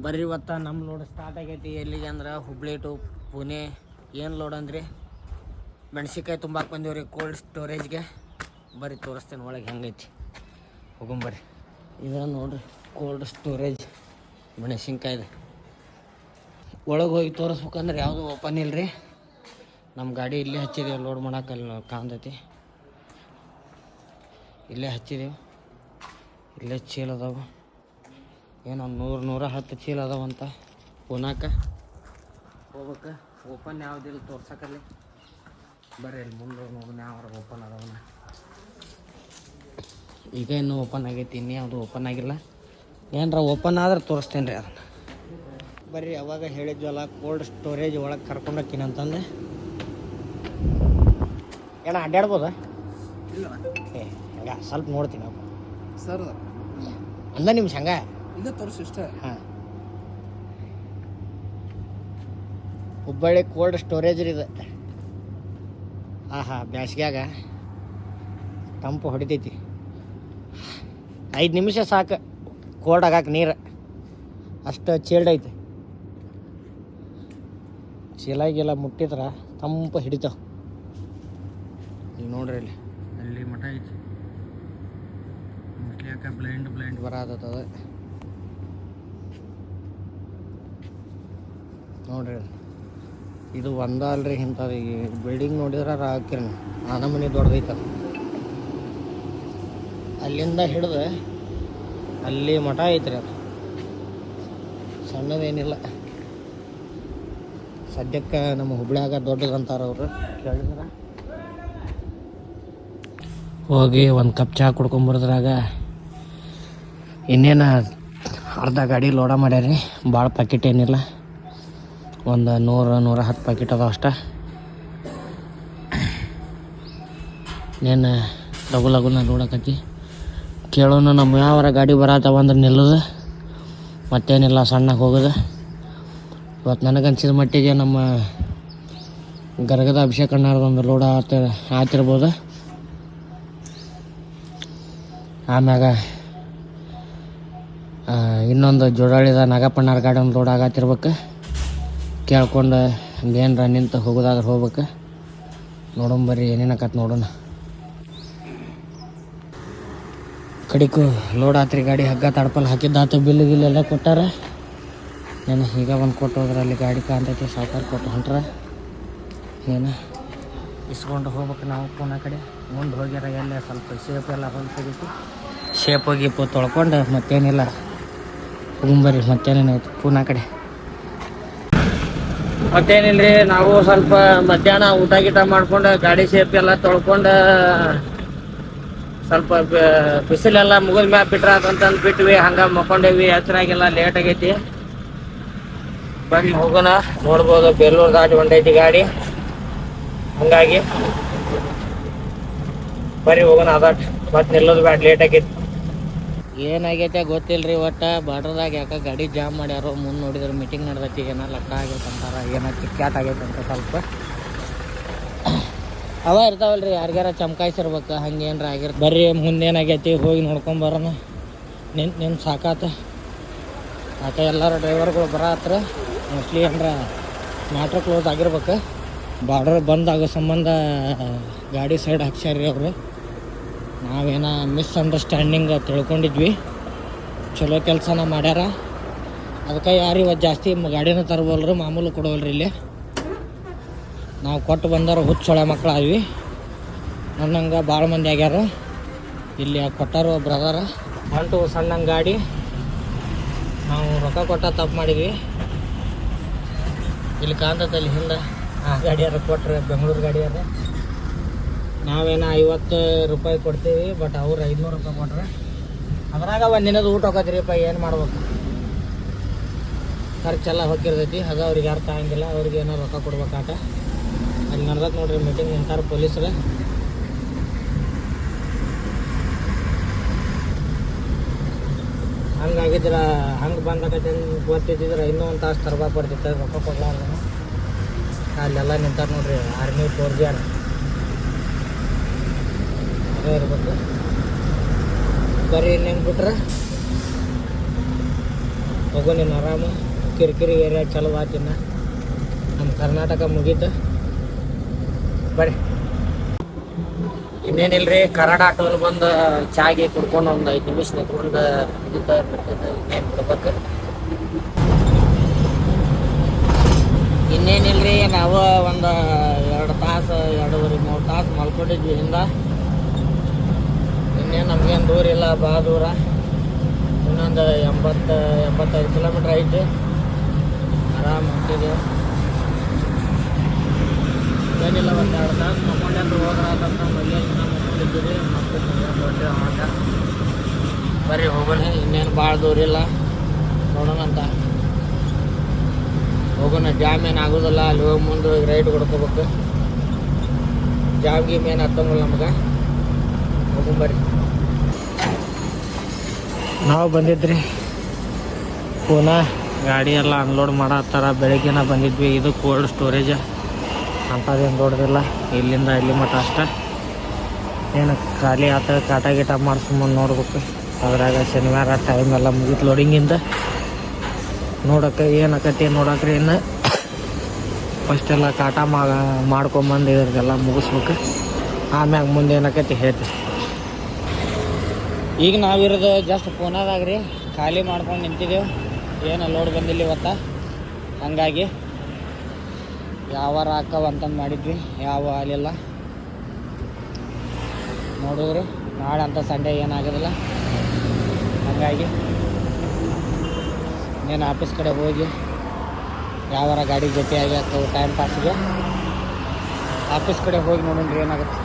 ಬರ್ರಿ ಇವತ್ತು ನಮ್ಮ ಲೋಡ್ ಸ್ಟಾರ್ಟ್ ಆಗೈತಿ. ಎಲ್ಲಿಗೆ ಅಂದ್ರೆ ಹುಬ್ಳಿ ಟು ಪುಣೆ. ಏನು ಲೋಡ್ ಅಂದ್ರಿ, ಮೆಣಸಿನ್ಕಾಯಿ ತುಂಬಾಕ್ ಬಂದೀವ್ರಿ ಕೋಲ್ಡ್ ಸ್ಟೋರೇಜ್ಗೆ. ಬರ್ರಿ ತೋರಿಸ್ತೇನೆ ಒಳಗೆ ಹೆಂಗೈತಿ, ಹೋಗಂಬರ್ರಿ. ಇದು ನೋಡ್ರಿ ಕೋಲ್ಡ್ ಸ್ಟೋರೇಜ್ ಮೆಣಸಿನ್ಕಾಯ್ದು. ಒಳಗೆ ಹೋಗಿ ತೋರಿಸ್ಬೇಕಂದ್ರೆ ಯಾವುದು ಓಪನ್ ಇಲ್ಲರಿ. ನಮ್ಮ ಗಾಡಿ ಇಲ್ಲೇ ಹಚ್ಚಿದೇವೆ ಲೋಡ್ ಮಾಡೋಕೆ, ಅಲ್ಲಿ ಕಾಣ್ತೈತಿ. ಇಲ್ಲೇ ಹಚ್ಚಿದೇವೆ, ಇಲ್ಲೇ ಚೀಲ ಅದಾವೆ. ಏನೋ 100-110 ಚೀಲ ಅದಾವಂತ. ಪುನಾಕ ಹೋಗ್ಬೇಕು. ಓಪನ್ ಯಾವುದಿಲ್ಲ ತೋರ್ಸಕ್ಕಲ್ಲಿ. ಬರ್ರಿ ಅಲ್ಲಿ ಮುಂದೆ ನೋಡೋಣ ಯಾವ ಓಪನ್ ಅದಾವನ್ನ. ಈಗ ಇನ್ನೂ ಓಪನ್ ಆಗೈತಿ, ಇನ್ನೂ ಯಾವುದು ಓಪನ್ ಆಗಿಲ್ಲ. ಏನರ ಓಪನ್ ಆದ್ರೆ ತೋರಿಸ್ತೇನೆ ರೀ ಅದನ್ನು. ಬರ್ರಿ ಅವಾಗ ಹೇಳಿದ್ವಲ್ಲ ಕೋಲ್ಡ್ ಸ್ಟೋರೇಜ್ ಒಳಗೆ ಕರ್ಕೊಂಡೋಗ್ತೀನಿ ಅಂತಂದೆ. ಏನ ಅಡ್ಡಾಡ್ಬೋದಾ? ಇಲ್ಲ ಏ ಹಂಗ ಸ್ವಲ್ಪ ನೋಡ್ತೀನಿ ಅಪ್ಪ ಸರ್. ಅಂದ ನಿಮ್ಗೆ ಹಂಗ ಇದೇ ತೋರಿಸಿ ಇಷ್ಟ. ಹಾಂ, ಹುಬ್ಬಳ್ಳಿ ಕೋಲ್ಡ್ ಸ್ಟೋರೇಜ್ ರೀ ಇದು. ಬ್ಯಾಸ್ಗ್ಯಾಗ ತಂಪು ಹೊಡಿತೈತಿ. 5 ನಿಮಿಷ ಸಾಕು ಕೋಲ್ಡ್ ಆಗಾಕ ನೀರು. ಅಷ್ಟು ಚೀಲ್ಡ್ ಐತಿ. ಚೀಲಾಗೆಲ್ಲ ಮುಟ್ಟಿದ್ರೆ ತಂಪು ಹಿಡಿತಾವ. ಈಗ ನೋಡ್ರಿ ಅಲ್ಲಿ ಮಠ ಐತಿ. ಮುಟ್ಲಿಯಾಕ ಬ್ಲೈಂಡ್ ಬರತ್ತದ ನೋಡ್ರಿ. ಇದು ಒಂದ ಅಲ್ರಿ ಇಂಥದ್ದು. ಈ ಬಿಲ್ಡಿಂಗ್ ನೋಡಿದ್ರೆ ಹಾಕಿರಿ ಆ ನಮೂನಿ ದೊಡ್ಡದೈತ. ಅಲ್ಲಿಂದ ಹಿಡ್ದು ಅಲ್ಲಿ ಮಠ ಐತ್ರಿ. ಅದು ಸಣ್ಣದೇನಿಲ್ಲ. ಸದ್ಯಕ್ಕೆ ನಮ್ಮ ಹುಬ್ಳ್ಯಾಗ ದೊಡ್ಡದಂತಾರ ಅವರು. ಕೇಳಿದ್ರೆ ಹೋಗಿ ಒಂದು ಕಪ್ ಚಹಾ ಕುಡ್ಕೊಂಬರದ್ರಾಗ ಇನ್ನೇನು ಅರ್ಧ ಗಾಡಿ ಲೋಡ ಮಾಡ್ಯಾರಿ. ಭಾಳ ಪ್ಯಾಕೆಟ್ ಏನಿಲ್ಲ, ಒಂದು 100-110 ಪ್ಯಾಕೆಟ್ ಅದಾವ ಅಷ್ಟ. ಇನ್ನೇನು ಲಘುನ ನೋಡಕತ್ತಿ. ಕೇಳೋಣ ನಮ್ಮ ಯಾವರ ಗಾಡಿ ಬರತ್ತವ ಅಂದ್ರೆ ನಿಲ್ಲೋದು, ಮತ್ತೇನಿಲ್ಲ ಸಣ್ಣಗೆ ಹೋಗೋದು. ಇವತ್ತು ನನಗನ್ಸಿದ ಮಟ್ಟಿಗೆ ನಮ್ಮ ಗರಗದ ಅಭಿಷೇಕ ಅಣ್ಣಾರ್ದೊಂದು ಲೋಡ ಆತಿರ್ಬೋದು. ಆಮ್ಯಾಗ ಇನ್ನೊಂದು ಜೋಡಾಳಿದ ನಾಗಪ್ಪಣ್ಣಾರ ಗಾಡಿ ಒಂದು ಲೋಡ್ ಆಗತ್ತಿರ್ಬೇಕು. ಕೇಳ್ಕೊಂಡು ಏನರ ನಿಂತು ಹೋಗೋದಾದ್ರೆ ಹೋಗ್ಬೇಕು. ನೋಡೋಣ ಏನೇನಕತ್ ನೋಡೋಣ. ಕಡಿಕು ಲೋಡ್ ಆತ್ರಿ ಗಾಡಿ. ಹಗ್ಗ ತಡ್ಪಲ್ ಹಾಕಿದ್ದಾತು. ಬಿಲ್ಲು ಗಿಲ್ಲೆಲ್ಲ ಕೊಟ್ಟಾರ. ನಾನು ಈಗ ಒಂದು ಕೊಟ್ಟು ಹೋದ್ರೆ ಅಲ್ಲಿ ಗಾಡಿ ಕಾಣ್ತೈತಿ. ಸಾವುಕಾರ ಕೊಟ್ಟು ಹೊಂಟ್ರ. ಏನು ಇಸ್ಕೊಂಡು ಹೋಗ್ಬೇಕು ನಾವು ಪುನಃ ಕಡೆ. ಮುಂದೆ ಹೋಗ್ಯಾರ ಎಲ್ಲ ಸ್ವಲ್ಪ ಶೇಪ್ ಎಲ್ಲ ಹೊಲ್ಸಾಗೈತಿ. ಶೇಪ್ ಗೀಪು ತೊಳ್ಕೊಂಡು ಮತ್ತೇನಿಲ್ಲ ಹೋಗ್ಬರ್ರಿ. ಮತ್ತೇನೇನಾಯ್ತು ಪುನಃ ಕಡೆ. ಮತ್ತೇನಿಲ್ರಿ, ನಾವು ಸ್ವಲ್ಪ ಮಧ್ಯಾಹ್ನ ಊಟ ಗೀಟ ಮಾಡ್ಕೊಂಡು ಗಾಡಿ ಶೇಪ್ ಎಲ್ಲ ತೊಳ್ಕೊಂಡು ಸ್ವಲ್ಪ ಬಿಸಿಲೆಲ್ಲ ಮುಗಿದ ಮ್ಯಾಗ ಬಿಟ್ರ ಅಂತಂದು ಬಿಟ್ವಿ. ಹಂಗೆ ಮಕ್ಕೊಂಡೇವಿ. ಹಸಿರಾಗೆಲ್ಲ ಲೇಟ್ ಆಗೈತಿ. ಬನ್ನಿ ಹೋಗೋಣ. ನೋಡ್ಬೋದು ಬೇಲೂರು ದಾಟಿ ಹೊಂಟೈತಿ ಗಾಡಿ. ಹಂಗಾಗಿ ಬರೀ ಹೋಗೋಣ. ಅದಾಟ್ ಮತ್ತೆ ನಿಲ್ಲೋದು ಬ್ಯಾಡ, ಲೇಟ್ ಆಗೈತಿ. ಏನಾಗೈತೆ ಗೊತ್ತಿಲ್ರಿ. ಒಟ್ಟು ಬಾರ್ಡ್ರದಾಗ ಯಾಕೆ ಗಾಡಿ ಜಾಮ್ ಮಾಡ್ಯಾರೋ. ಮುಂದೆ ನೋಡಿದ್ರೆ ಮೀಟಿಂಗ್ ನಡೆದೈತಿ. ಏನೋ ಲಕ್ಕ ಆಗೈತೆ ಅಂತಾರ, ಏನೋ ಕಿಕ್ಕ್ಯಾಟ್ ಆಗೈತೆ ಅಂತ ಸ್ವಲ್ಪ ಅವ ಇರ್ತಾವಲ್ರಿ. ಯಾರಿಗಾರ ಚಮಕಾಯಿಸಿರ್ಬೇಕು, ಹಂಗೆ ಏನಾರ ಆಗಿರ್ತ. ಬರ್ರಿ ಮುಂದೇನಾಗೈತಿ ಹೋಗಿ ನೋಡ್ಕೊಂಬರೋಣ. ನಿನ್ನ ಸಾಕಾತ ಆತ. ಎಲ್ಲರೂ ಡ್ರೈವರ್ಗಳು ಬರತ್ರ. ಮೋಸ್ಟ್ಲಿ ಏನಾರ ಮ್ಯಾಟ್ರ್ ಕ್ಲೋಸ್ ಆಗಿರ್ಬೇಕು. ಬಾರ್ಡರ್ ಬಂದಾಗೋ ಸಂಬಂಧ ಗಾಡಿ ಸೈಡ್ ಹಾಕ್ಸ್ಯಾರ್ರಿ ಅವರು. ನಾವೇನ ಮಿಸ್ಅಂಡರ್ಸ್ಟ್ಯಾಂಡಿಂಗ್ ತಿಳ್ಕೊಂಡಿದ್ವಿ. ಚಲೋ ಕೆಲಸನ ಮಾಡ್ಯಾರ. ಅದಕ್ಕೆ ಯಾರು ಇವತ್ತು ಜಾಸ್ತಿ ಗಾಡಿನ ತರ್ಬೋಲ್ರಿ, ಮಾಮೂಲು ಕೊಡೋಲ್ರಿ. ಇಲ್ಲಿ ನಾವು ಕೊಟ್ಟು ಬಂದವರು ಹುಚ್ಚೊಳೆ ಮಕ್ಕಳು ಆದ್ವಿ. ನನ್ನಂಗೆ ಭಾಳ ಮಂದಿ ಆಗ್ಯಾರ. ಇಲ್ಲಿ ಕೊಟ್ಟಾರು ಬ್ರದರ ಹೊಂಟು ಸಣ್ಣಂಗೆ ಗಾಡಿ. ನಾವು ರೊಕ್ಕ ಕೊಟ್ಟ ತಪ್ಪು ಮಾಡಿದ್ವಿ. ಇಲ್ಲಿ ಕಾಂತದಲ್ಲಿ ಹಿಂದೆ ಆ ಗಾಡಿಯಾರ ಕೊಟ್ಟರೆ, ಬೆಂಗಳೂರು ಗಾಡಿಯಾರ. ನಾವೇನೋ 50 ರೂಪಾಯಿ ಕೊಡ್ತೀವಿ, ಬಟ್ ಅವ್ರು 500 ರೂಪಾಯಿ ಕೊಟ್ರೆ. ಅದ್ರಾಗ ಒಂದು ದಿನದ ಊಟ ಹೋಗೋದ್ರಿಪ್ಪ. ಏನು ಮಾಡ್ಬೇಕು, ಖರ್ಚೆಲ್ಲ ಹೋಗಿರ್ತೈತಿ. ಅದು ಅವ್ರಿಗೆ ಅರ್ಥ ಆಗಂಗಿಲ್ಲ. ಅವ್ರಿಗೆ ಏನೋ ರೊಕ್ಕ ಕೊಡ್ಬೇಕಾಟ. ಅಲ್ಲಿ ನಡೆದಕ್ಕೆ ನೋಡ್ರಿ ಮೀಟಿಂಗ್ ನಿಂತಾರ ಪೊಲೀಸರು. ಹಂಗಾಗಿದ್ರೆ ಹಂಗೆ ಬಂದಾಗತ್ತೆ ಗೊತ್ತಿದ್ದಿದ್ರೆ ಇನ್ನೂ ಒಂದು ತಾಸು ತರಬಾರ್ದು ಬರ್ತಿತ್ತು. ರೊಕ್ಕ ಕೊಡ್ಲಾರ್ದ ಅಲ್ಲೆಲ್ಲ ನಿಂತಾರ ನೋಡ್ರಿ. ಆರ್ಮಿ 4G ಅದೇ ಇರ್ಬೇಕು. ಬರೀ ಇನ್ನೇನು ಬಿಟ್ರೆ ಹೋಗೋ ನೀನು ಆರಾಮ ಕಿರಿಕಿರಿ ಏರಿಯಾ ಚಲೋ ಆತಿನ್ನ ನಮ್ಮ ಕರ್ನಾಟಕ ಮುಗೀತು ಬರ್ರಿ. ಇನ್ನೇನಿಲ್ರಿ ಕರಾಡ ಹಾಕೋದು ಬಂದು ಚಾಗಿ ಕುಡ್ಕೊಂಡು ಒಂದು 5 ನಿಮಿಷ ನಿಂತ್ಕೊಂಡು ಇನ್ನೇನು ಬಿಡ್ಬೇಕು. ಇನ್ನೇನಿಲ್ರಿ ನಾವು ಒಂದು 2 ತಾಸು 2.5-3 ತಾಸು ಮಲ್ಕೊಂಡಿದ್ವಿ ಹಿಂದ. ಇನ್ನೇನು ನಮಗೇನು ದೂರ ಇಲ್ಲ, ಭಾಳ ದೂರ, ಇನ್ನೊಂದು 80-85 ಕಿಲೋಮೀಟ್ರ್ ಐತಿ. ಆರಾಮ್ ಹೊಂಟಿದ್ದೀವಿ. ಏನಿಲ್ಲ ಒಂದು 2 ತಾಸು ಮಕ್ಕೊಂಡೆ ಹೋಗ್ರಾದಂತ ಮಲ್ಲಿ ಮಕ್ಕೊಂಡಿದ್ದೀವಿ. ಮತ್ತೆ ಹೊಟ್ಟೆ ಆಟ ಬರ್ರಿ ಹೋಗೋಣ. ಇನ್ನೇನು ಭಾಳ ದೂರ ಇಲ್ಲ, ನೋಡೋಣ ಅಂತ ಹೋಗೋಣ. ಜಾಮ್ ಏನು ಆಗೋದಿಲ್ಲ, ಅಲ್ಲಿ ಹೋಗಿ ಮುಂದೆ ರೈಡ್ ಹೊಡ್ಕೋಬೇಕು. ಜಾಮ್ ಗೀಮ್ ಏನು ಹತ್ತಂಗಿಲ್ಲ ನಮ್ಗೆ. ಹೋಗೊಂಬರ್ರಿ. ನಾವು ಬಂದಿದ್ರಿ ಪೂನಾ, ಗಾಡಿ ಎಲ್ಲ ಅನ್ಲೋಡ್ ಮಾಡತ್ತಾರ. ಬೆಳಗ್ಗೆನ ಬಂದಿದ್ವಿ. ಇದು ಕೋಲ್ಡ್ ಸ್ಟೋರೇಜ್ ಅಂಥದ್ದೇನು ದೊಡ್ಡದಿಲ್ಲ, ಇಲ್ಲಿಂದ ಇಲ್ಲಿ ಮಟ್ಟ ಅಷ್ಟೇ. ಏನು ಖಾಲಿ ಆತ ಕಾಟ ಗೀಟ ಮಾಡಿಸ್ಕೊಂಬಂದು ನೋಡ್ಬೇಕು. ಅದ್ರಾಗ ಶನಿವಾರ ಟೈಮ್ ಎಲ್ಲ ಮುಗೀತು ಲೋಡಿಂಗಿಂದ. ನೋಡೋಕೆ ಏನಾಕತಿ ನೋಡಕ್ರಿ. ಇನ್ನು ಫಸ್ಟೆಲ್ಲ ಕಾಟ ಮಾಡ್ಕೊಂಬಂದು ಇದ್ರದ್ದೆಲ್ಲ ಮುಗಿಸ್ಬೇಕು. ಆಮ್ಯಾಗ ಮುಂದೆ ಏನಾಕತಿ ಹೇಳ್ತೀವಿ. ಈಗ ನಾವಿರೋದು ಜಸ್ಟ್ ಪೂನಾದಾಗ ರೀ. ಖಾಲಿ ಮಾಡ್ಕೊಂಡು ನಿಂತಿದ್ದೇವೆ, ಏನು ಲೋಡ್ ಬಂದಿಲ್ಲ ಇವತ್ತು. ಹಂಗಾಗಿ ಯಾವಾರ ಹಾಕವಂತಂದು ಮಾಡಿದ್ವಿ, ಯಾವ ಆಗಲಿಲ್ಲ. ನೋಡಿದ್ರಿ ನಾಳೆ ಅಂತ ಸಂಡೇ ಏನಾಗೋದಿಲ್ಲ. ಹಾಗಾಗಿ ಇನ್ನೇನು ಆಫೀಸ್ ಕಡೆ ಹೋಗಿ ಯಾವಾರ ಗಾಡಿ ಜೊತೆಯಾಗಿ ಹಾಕೋ ಟೈಮ್ ಪಾಸಿಗೆ ಆಫೀಸ್ ಕಡೆ ಹೋಗಿ ನೋಡೋಣ್ರಿ ಏನಾಗುತ್ತೆ.